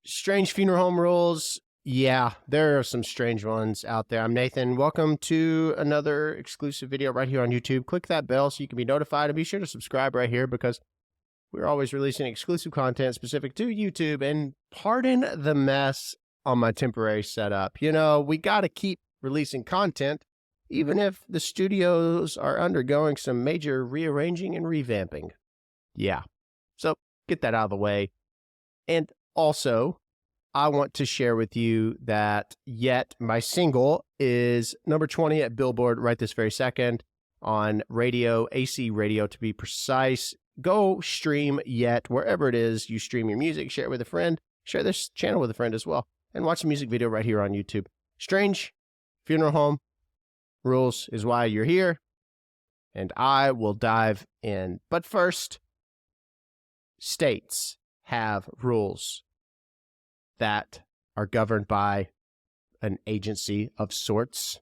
Strange funeral home rules. Yeah, there are some strange ones out there. I'm Nathan. Welcome to another exclusive video right here on YouTube. Click that bell so you can be notified, and be sure to subscribe right here because we're always releasing exclusive content specific to YouTube. And pardon the mess on my temporary setup. You know, we got to keep releasing content even if the studios are undergoing some major rearranging and revamping. Yeah, so get that out of the way. And also, I want to share with you that Yet, my single, is number 20 at Billboard right this very second on radio, AC radio to be precise. Go stream Yet wherever it is you stream your music. Share it with a friend. Share this channel with a friend as well. And watch a music video right here on YouTube. Strange funeral home rules is why you're here. And I will dive in. But first, states have rules that are governed by an agency of sorts.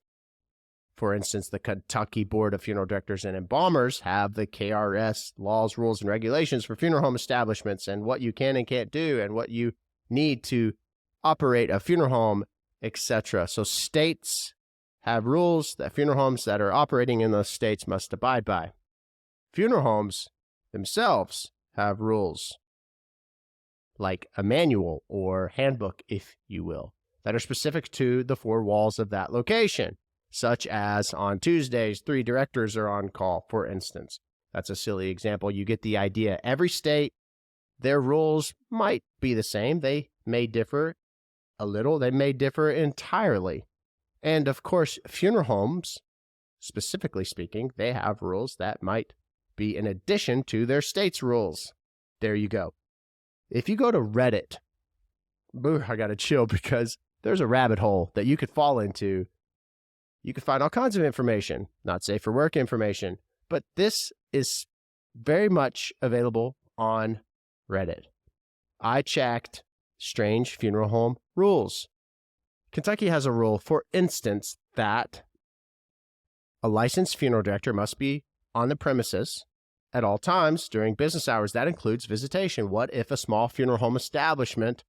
For instance, the Kentucky Board of Funeral Directors and Embalmers have the KRS laws, rules, and regulations for funeral home establishments and what you can and can't do and what you need to operate a funeral home, etc. So states have rules that funeral homes that are operating in those states must abide by. Funeral homes themselves have rules, like a manual or handbook, if you will, that are specific to the four walls of that location, such as on Tuesdays, 3 directors are on call, for instance. That's a silly example. You get the idea. Every state, their rules might be the same. They may differ a little. They may differ entirely. And of course, funeral homes, specifically speaking, they have rules that might be in addition to their state's rules. There you go. If you go to Reddit, I got to chill because there's a rabbit hole that you could fall into. You could find all kinds of information, not safe for work information, but this is very much available on Reddit. I checked strange funeral home rules. Kentucky has a rule, for instance, that a licensed funeral director must be on the premises at all times during business hours. That includes visitation. What if a small funeral home establishment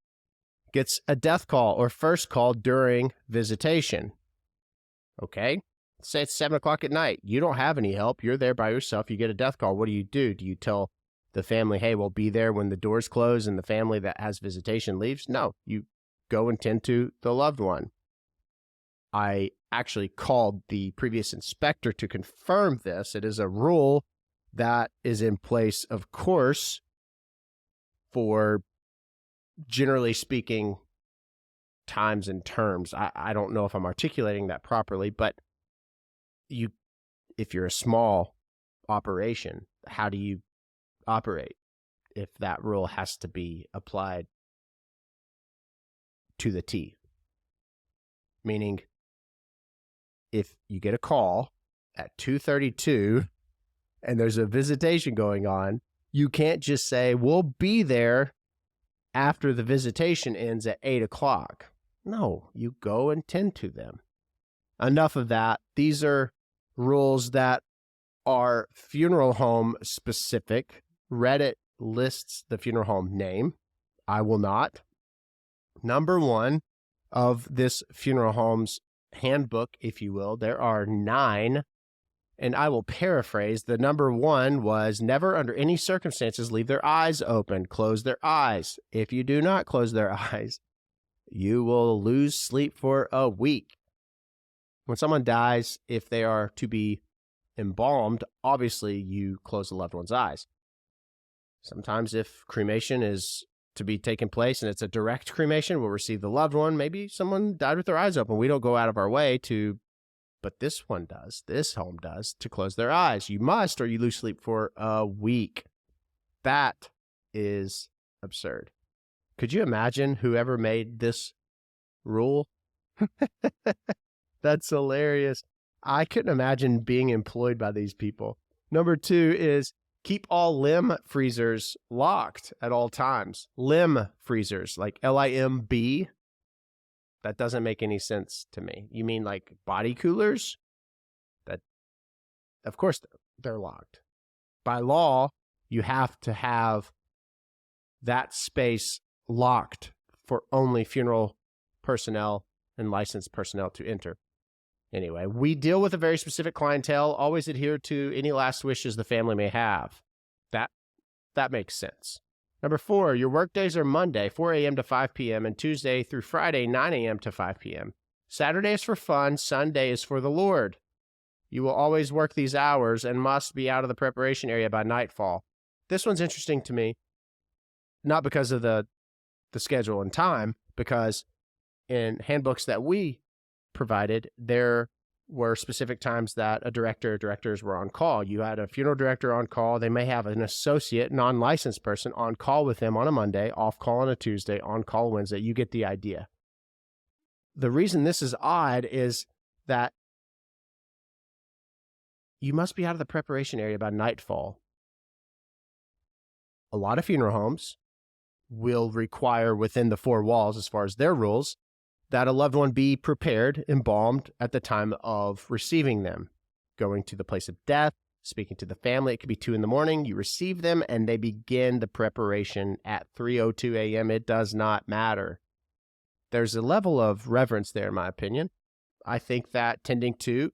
gets a death call or first call during visitation? Okay, say it's 7 o'clock at night. You don't have any help. You're there by yourself. You get a death call. What do? Do you tell the family, hey, we'll be there when the doors close and the family that has visitation leaves? No, you go and tend to the loved one. I actually called the previous inspector to confirm this. It is a rule that is in place, of course, for, generally speaking, times and terms. I don't know if I'm articulating that properly, but if you're a small operation, how do you operate if that rule has to be applied to the T? Meaning, if you get a call at 2:32 and there's a visitation going on, you can't just say, we'll be there after the visitation ends at 8 o'clock. No, you go and tend to them. Enough of that. These are rules that are funeral home specific. Reddit lists the funeral home name. I will not. Number 1 of this funeral home's handbook, if you will, there are 9. And I will paraphrase. The number 1 was never under any circumstances leave their eyes open. Close their eyes. If you do not close their eyes, you will lose sleep for a week. When someone dies, if they are to be embalmed, obviously you close the loved one's eyes. Sometimes if cremation is to be taking place and it's a direct cremation, we'll receive the loved one. Maybe someone died with their eyes open. We don't go out of our way to, but this one does, this home does, to close their eyes. You must, or you lose sleep for a week. That is absurd. Could you imagine whoever made this rule? That's hilarious. I couldn't imagine being employed by these people. Number 2 is keep all limb freezers locked at all times. Limb freezers, like LIMB. That doesn't make any sense to me. You mean like body coolers? That, of course, they're locked. By law, you have to have that space locked for only funeral personnel and licensed personnel to enter. Anyway, we deal with a very specific clientele, always adhere to any last wishes the family may have. That makes sense. Number 4, your work days are Monday, 4 a.m. to 5 p.m., and Tuesday through Friday, 9 a.m. to 5 p.m. Saturday is for fun, Sunday is for the Lord. You will always work these hours and must be out of the preparation area by nightfall. This one's interesting to me, not because of the schedule and time, because in handbooks that we provided, there were specific times that a director or directors were on call. You had a funeral director on call. They may have an associate, non-licensed person on call with them on a Monday, off call on a Tuesday, on call Wednesday. You get the idea. The reason this is odd is that you must be out of the preparation area by nightfall. A lot of funeral homes will require within the 4 walls, as far as their rules, that a loved one be prepared, embalmed at the time of receiving them, going to the place of death, speaking to the family. It could be 2 in the morning. You receive them, and they begin the preparation at 3:02 a.m. It does not matter. There's a level of reverence there, in my opinion. I think that tending to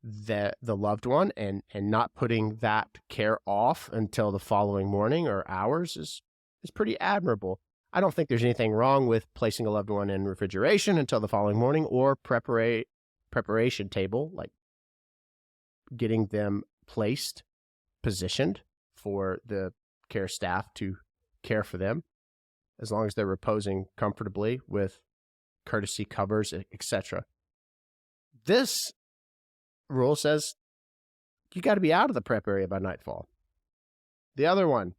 the loved one and not putting that care off until the following morning or hours is pretty admirable. I don't think there's anything wrong with placing a loved one in refrigeration until the following morning, or preparation table, like getting them placed, positioned for the care staff to care for them, as long as they're reposing comfortably with courtesy covers, etc. This rule says you got to be out of the prep area by nightfall. The other one,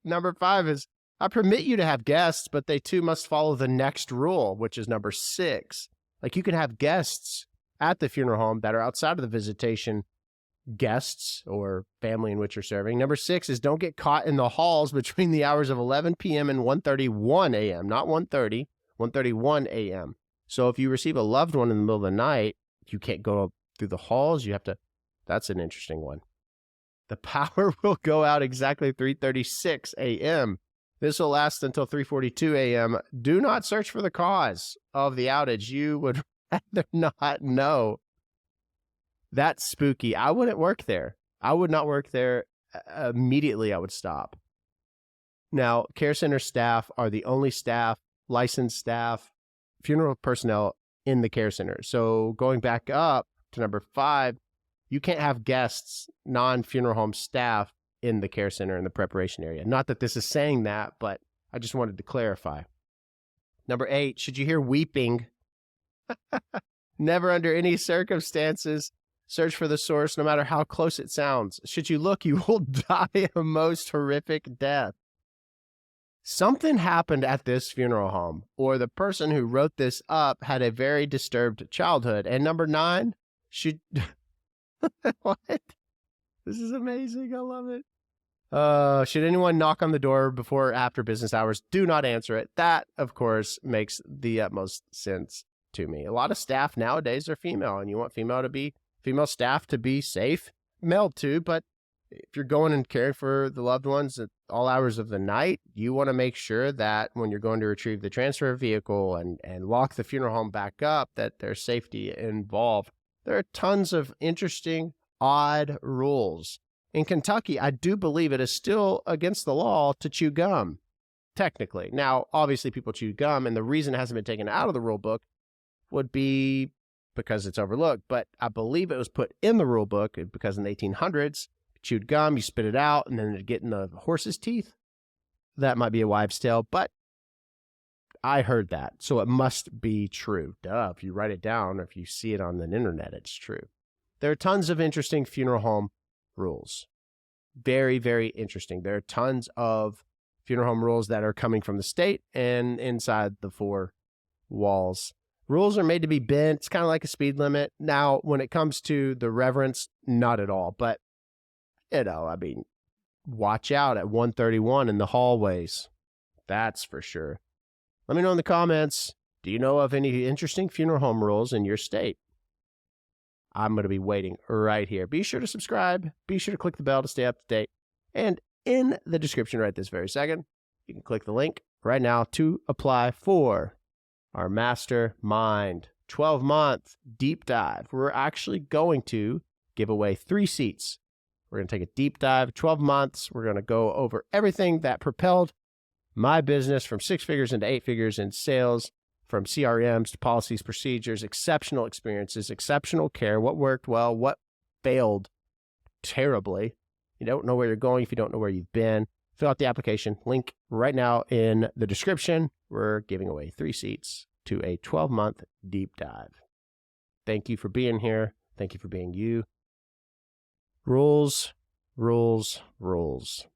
number 5, is I permit you to have guests, but they too must follow the next rule, which is number 6. Like, you can have guests at the funeral home that are outside of the visitation guests or family in which you're serving. Number 6 is don't get caught in the halls between the hours of 11 p.m. and 1:31 a.m., not 1:30, 1:31 a.m. So if you receive a loved one in the middle of the night, you can't go through the halls. You have to, that's an interesting one. The power will go out exactly 3:36 a.m. This will last until 3:42 a.m. Do not search for the cause of the outage. You would rather not know. That's spooky. I wouldn't work there. I would not work there. Immediately, I would stop. Now, care center staff are the only staff, licensed staff, funeral personnel in the care center. So going back up to number 5, you can't have guests, non-funeral home staff, in the care center in the preparation area. Not that this is saying that, but I just wanted to clarify. Number 8, should you hear weeping, never under any circumstances search for the source, no matter how close it sounds. Should you look, you will die a most horrific death. Something happened at this funeral home, or the person who wrote this up had a very disturbed childhood. And number 9, should... What? This is amazing. I love it. Should anyone knock on the door before or after business hours? Do not answer it. That, of course, makes the utmost sense to me. A lot of staff nowadays are female, and you want female staff to be safe, male too, but if you're going and caring for the loved ones at all hours of the night, you want to make sure that when you're going to retrieve the transfer vehicle and lock the funeral home back up, that there's safety involved. There are tons of interesting, odd rules. In Kentucky, I do believe it is still against the law to chew gum, technically. Now, obviously, people chew gum, and the reason it hasn't been taken out of the rule book would be because it's overlooked. But I believe it was put in the rule book because in the 1800s, chewed gum, you spit it out, and then it'd get in the horse's teeth. That might be a wives' tale, but I heard that, so it must be true. Duh, if you write it down or if you see it on the internet, it's true. There are tons of interesting funeral home rules. Very, very interesting. There are tons of funeral home rules that are coming from the state and inside the 4 walls. Rules are made to be bent. It's kind of like a speed limit. Now, when it comes to the reverence, not at all. But, watch out at 1:31 in the hallways. That's for sure. Let me know in the comments, do you know of any interesting funeral home rules in your state? I'm going to be waiting right here. Be sure to subscribe. Be sure to click the bell to stay up to date. And in the description right this very second, you can click the link right now to apply for our Mastermind 12-month deep dive. We're actually going to give away 3 seats. We're going to take a deep dive, 12 months. We're going to go over everything that propelled my business from 6 figures into 8 figures in sales, from CRMs to policies, procedures, exceptional experiences, exceptional care, what worked well, what failed terribly. You don't know where you're going if you don't know where you've been. Fill out the application. Link right now in the description. We're giving away 3 seats to a 12-month deep dive. Thank you for being here. Thank you for being you. Rules, rules, rules.